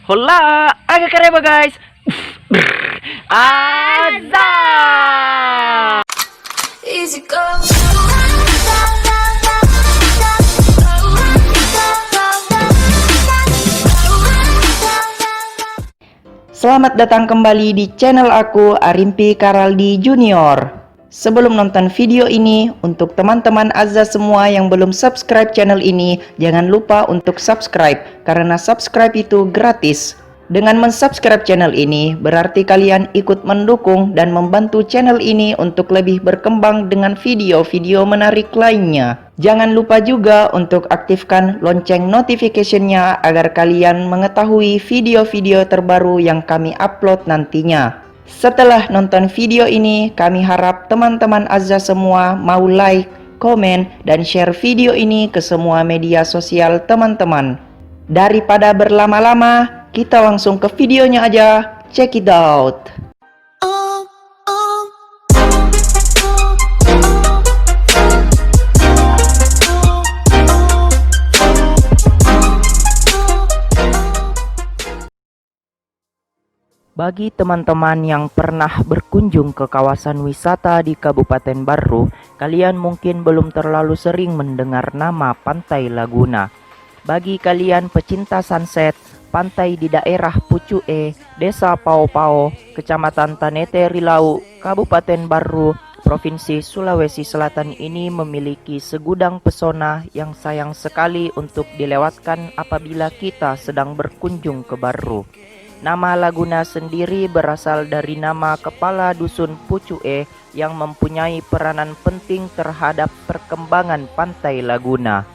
Hola, agak kareba guys. Azam. Easy go. Selamat datang kembali di channel aku, Arimpi Karaldi Junior. Sebelum nonton video ini, untuk teman-teman Azza semua yang belum subscribe channel ini, jangan lupa untuk subscribe, karena subscribe itu gratis. Dengan mensubscribe channel ini, berarti kalian ikut mendukung dan membantu channel ini untuk lebih berkembang dengan video-video menarik lainnya. Jangan lupa juga untuk aktifkan lonceng notification-nya agar kalian mengetahui video-video terbaru yang kami upload nantinya. Setelah nonton video ini, kami harap teman-teman Azza semua mau like, komen, dan share video ini ke semua media sosial teman-teman. Daripada berlama-lama, kita langsung ke videonya aja. Check it out. Bagi teman-teman yang pernah berkunjung ke kawasan wisata di Kabupaten Barru, kalian mungkin belum terlalu sering mendengar nama Pantai Laguna. Bagi kalian pecinta sunset, pantai di daerah Pucu'e, Desa Pao Pao, Kecamatan Tanete Rilau, Kabupaten Barru, Provinsi Sulawesi Selatan ini memiliki segudang pesona yang sayang sekali untuk dilewatkan apabila kita sedang berkunjung ke Barru. Nama Laguna sendiri berasal dari nama kepala dusun Pucu'e yang mempunyai peranan penting terhadap perkembangan Pantai Laguna.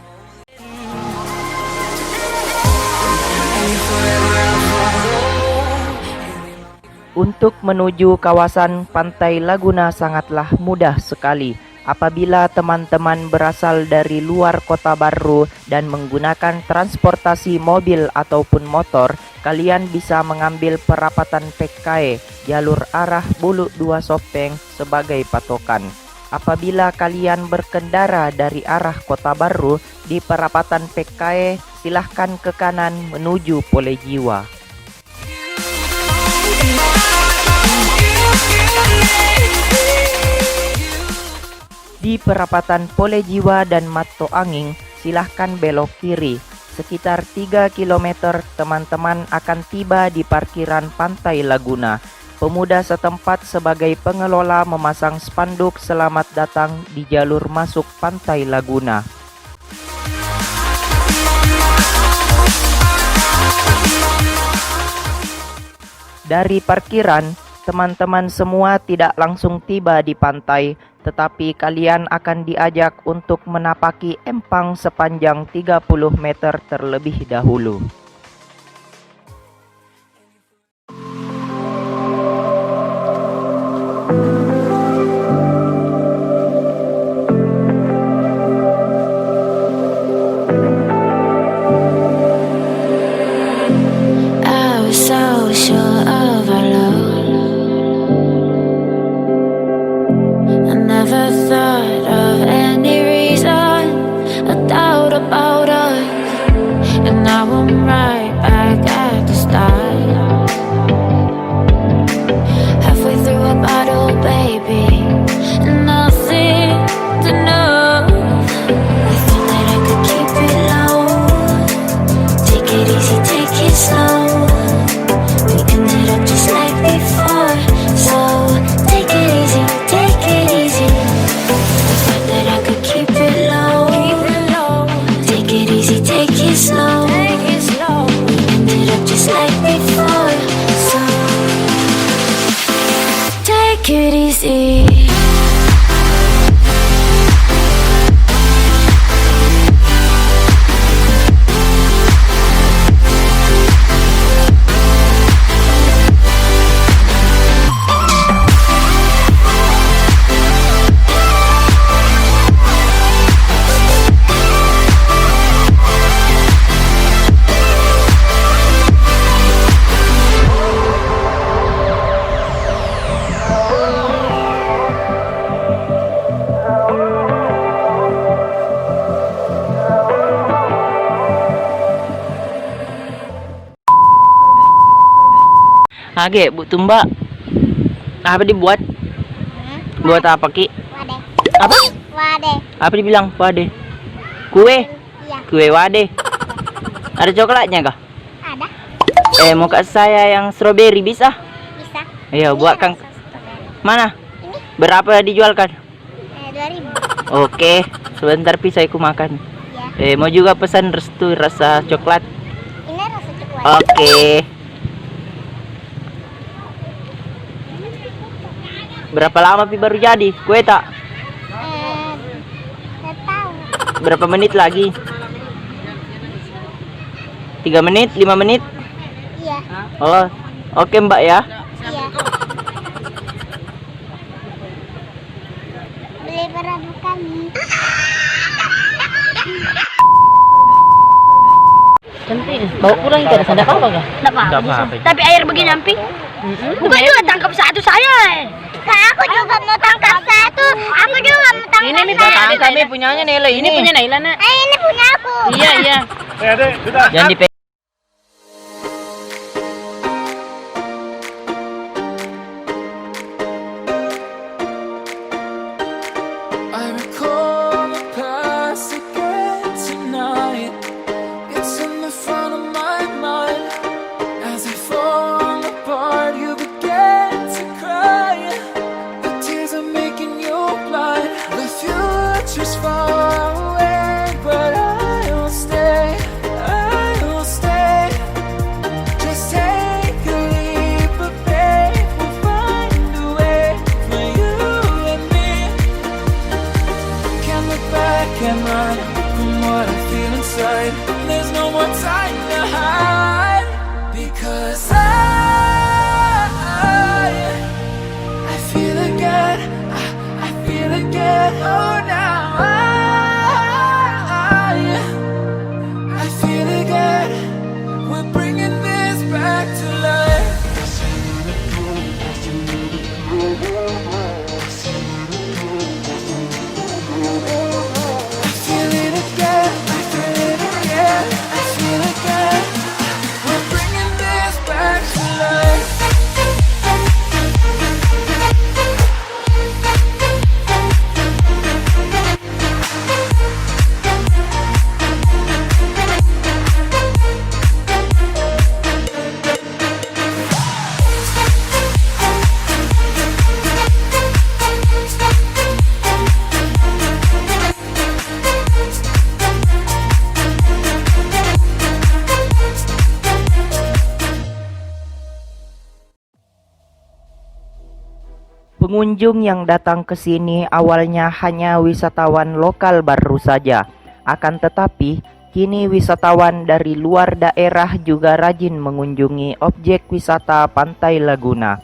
Untuk menuju kawasan Pantai Laguna sangatlah mudah sekali. Apabila teman-teman berasal dari luar kota Barru dan menggunakan transportasi mobil ataupun motor, kalian bisa mengambil perapatan PKE, jalur arah Buluk 2 Sopeng sebagai patokan. Apabila kalian berkendara dari arah kota Barru di perapatan PKE, silahkan ke kanan menuju Polejiwa. Di perapatan Polejiwa dan Mato Anging, silahkan belok kiri. Sekitar 3 km teman-teman akan tiba di parkiran Pantai Laguna. Pemuda setempat sebagai pengelola memasang spanduk selamat datang di jalur masuk Pantai Laguna. Dari parkiran, teman-teman semua tidak langsung tiba di pantai, tetapi kalian akan diajak untuk menapaki empang sepanjang 30 meter terlebih dahulu. I was so sure of our love. I never thought of any reason, a doubt about us, and now I'm right back at the start. Halfway through a bottle, baby, and nothing's enough. I thought that I could keep it low, take it easy, take it slow. We ended up just like before, so take it easy, take it easy. I thought that I could keep it low, take it easy, take it slow. We ended up just like before, so take it easy. Hage, Bu Tumba. Apa dibuat? Buat apa, Ki? Wade. Apa? Wade. Apa dibilang? Wade. Kue? Iya. Kue wade. Ada coklatnya kah? Ada. Mau kasih saya yang strawberry bisa? Bisa. Iya, buat Kang. Rasa strawberry. Mana? Ini Berapa dijualkan? 2000. Oke, sebentar pisah aku makan. Ya. Mau juga pesan restu rasa coklat. Ini rasa coklat. Oke. Berapa lama Pi baru jadi? Kue tak? Nggak tahu. Berapa menit lagi? 3 menit? 5 menit? Iya. Oh, oke Mbak ya. Iya. Beli berapa kali? Cantik. Bawa pulang kita ada sandal apa kah? Nggak apa-apa. Tapi air begini ampi. Bukan juga tangkap satu saya. Kak, aku juga mau tangkap satu. Aku juga mau tangkap Ini nih, satu. Pak. Kami punyanya Nela Ini punya Naila nak. Ini punya aku. Iya iya. Jangan dipegang. I recall the past again tonight. It's in the front of my mind. As I fall apart, you began to cry. The tears are making you blind. The future's far away, but I'll stay. I'll stay. Just take a leap of faith. We'll find a way for you and me. Can't look back and run from what I feel inside. There's no more time to hide, because I feel again. I feel again. Oh, now I feel again. We're bringing this back to life. I feel it again, I feel it again, I feel it again. We're bringing this back to life. Pengunjung yang datang ke sini awalnya hanya wisatawan lokal baru saja. Akan tetapi, kini wisatawan dari luar daerah juga rajin mengunjungi objek wisata Pantai Laguna.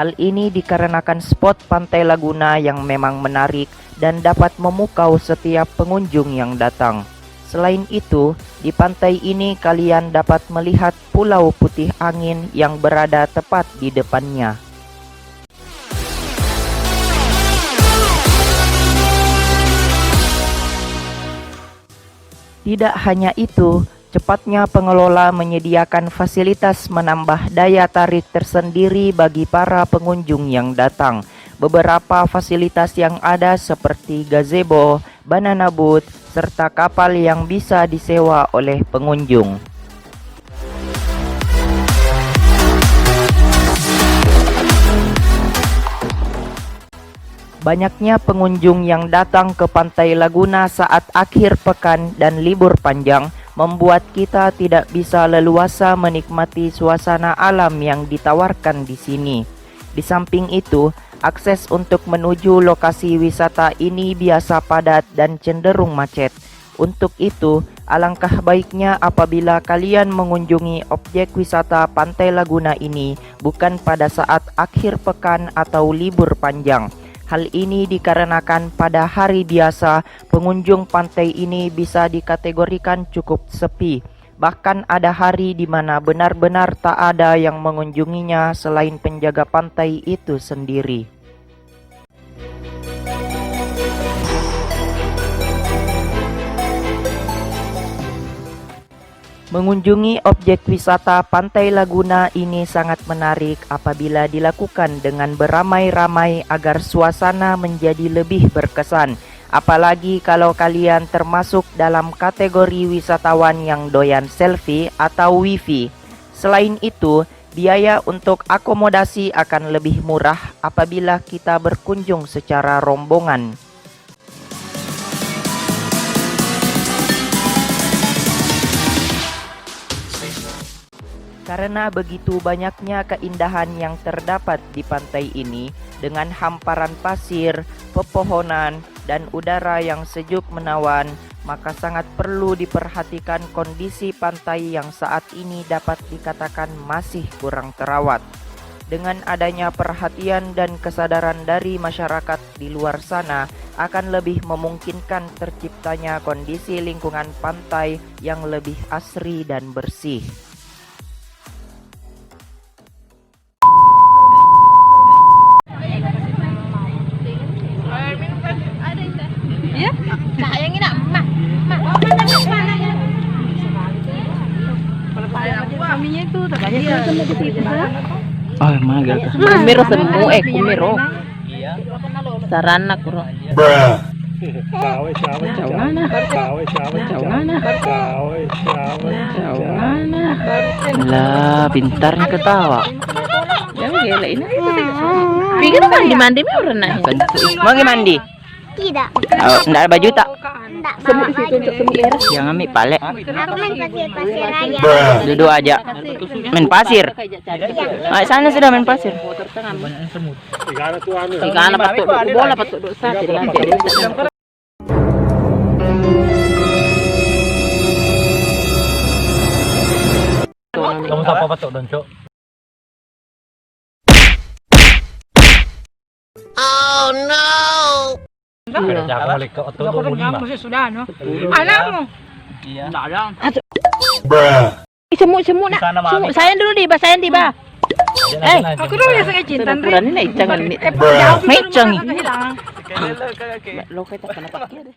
Hal ini dikarenakan spot Pantai Laguna yang memang menarik dan dapat memukau setiap pengunjung yang datang. Selain itu, di pantai ini kalian dapat melihat Pulau Putih Angin yang berada tepat di depannya. Tidak hanya itu, cepatnya pengelola menyediakan fasilitas menambah daya tarik tersendiri bagi para pengunjung yang datang. Beberapa fasilitas yang ada seperti gazebo, banana boat, serta kapal yang bisa disewa oleh pengunjung. Banyaknya pengunjung yang datang ke Pantai Laguna saat akhir pekan dan libur panjang membuat kita tidak bisa leluasa menikmati suasana alam yang ditawarkan di sini. Di samping itu, akses untuk menuju lokasi wisata ini biasa padat dan cenderung macet. Untuk itu, alangkah baiknya apabila kalian mengunjungi objek wisata Pantai Laguna ini bukan pada saat akhir pekan atau libur panjang. Hal ini dikarenakan pada hari biasa, pengunjung pantai ini bisa dikategorikan cukup sepi. Bahkan ada hari di mana benar-benar tak ada yang mengunjunginya selain penjaga pantai itu sendiri. Mengunjungi objek wisata Pantai Laguna ini sangat menarik apabila dilakukan dengan beramai-ramai agar suasana menjadi lebih berkesan. Apalagi kalau kalian termasuk dalam kategori wisatawan yang doyan selfie atau wifi. Selain itu, biaya untuk akomodasi akan lebih murah apabila kita berkunjung secara rombongan. Karena begitu banyaknya keindahan yang terdapat di pantai ini dengan hamparan pasir, pepohonan, dan udara yang sejuk menawan, maka sangat perlu diperhatikan kondisi pantai yang saat ini dapat dikatakan masih kurang terawat. Dengan adanya perhatian dan kesadaran dari masyarakat di luar sana, akan lebih memungkinkan terciptanya kondisi lingkungan pantai yang lebih asri dan bersih. Ya? Sayangin nak, mak. Kaminya itu Oh, magal ka. Kumiro sa mo kumiro. Sarana kuro. Lah, pintarnya ketawa. Jangan gila ini. Pikir kan mandi orang nah. Mau mandi? Tidak. Oh, enggak ada baju tak? Enggak bawa baju. Jangan ambil pale. Aku main pasir aja. Duduk aja. Main pasir. Ah, sana sudah main pasir. Jika anak patut bola patut dosa nanti. Kamu siapa patok don, Cok? Jangan balik ke otot 25. Sudah no. Anakmu. Iya. Semut nak. Semut sayang dulu di ba, sayang di ba. Aku dulu ya sangat cinta. Kurang ni jangan ni. May cangi. Lo kay tak kena pakai deh.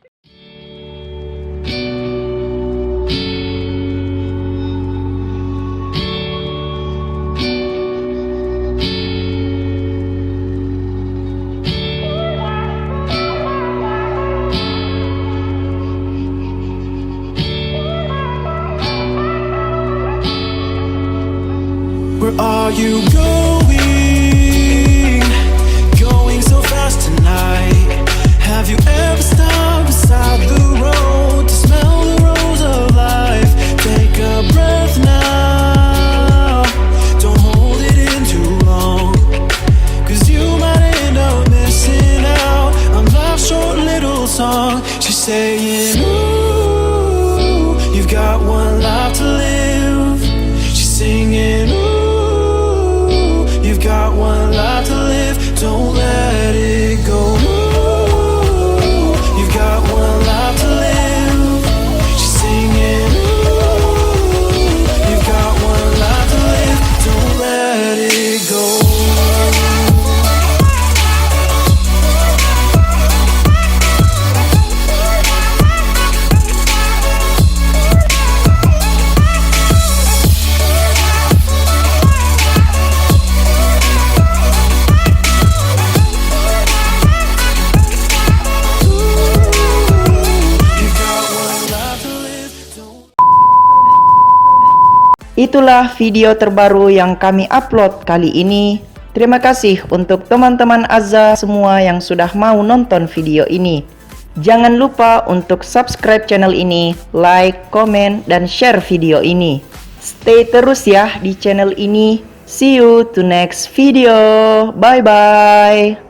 Where are you going? Going so fast tonight. Have you ever stopped beside the road to smell the rose of life? Take a breath now. Don't hold it in too long, 'cause you might end up missing out on life's short little song. She's saying, ooh, you've got one life to live. She's singing, ooh, you've got one life to live, don't let it go. Ooh, you've got one life to live. She's singing, ooh, you've got one life to live, don't let it go. Itulah video terbaru yang kami upload kali ini. Terima kasih untuk teman-teman Azza semua yang sudah mau nonton video ini. Jangan lupa untuk subscribe channel ini, like, komen, dan share video ini. Stay terus ya di channel ini. See you to next video. Bye-bye.